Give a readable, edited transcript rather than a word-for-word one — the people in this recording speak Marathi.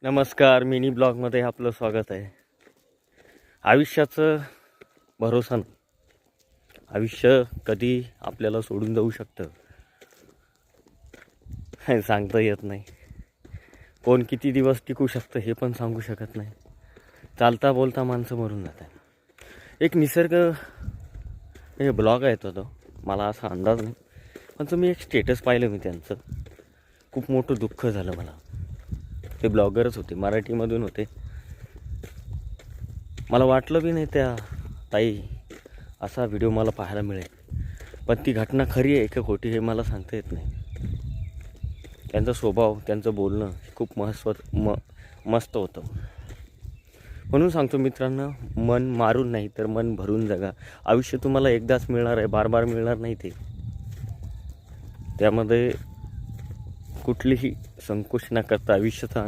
नमस्कार, मिनी ब्लॉगमध्ये आपलं स्वागत आहे. आयुष्याचं भरोसा नाही. आयुष्य कधी आपल्याला सोडून जाऊ शकतं हे सांगता येत नाही. कोण किती दिवस टिकू शकतं हे पण सांगू शकत नाही. चालता बोलता माणसं मरून जातात. एक निसर्ग हे ब्लॉग आहे तो मला असा अंदाज नाही, पण तुम्ही एक स्टेटस पाहिलं मी त्यांचं. खूप मोठं दुःख झालं मला. ते ब्लॉगरच होते, मराठीमधून होते. मला वाटलं बी नाही त्या ताई असा व्हिडिओ मला पाहायला मिळेल, पण ती घटना खरी आहे का खोटी हे मला सांगता येत नाही. त्यांचा स्वभाव, त्यांचं बोलणं खूप मस्त होतं. म्हणून सांगतो मित्रांनो, मन मारून नाही तर मन भरून जगा. आयुष्य तुम्हाला एकदाच मिळणार आहे, बार बार मिळणार नाही. त्यामध्ये कुठलीही संकोच न करता आयुष्याचा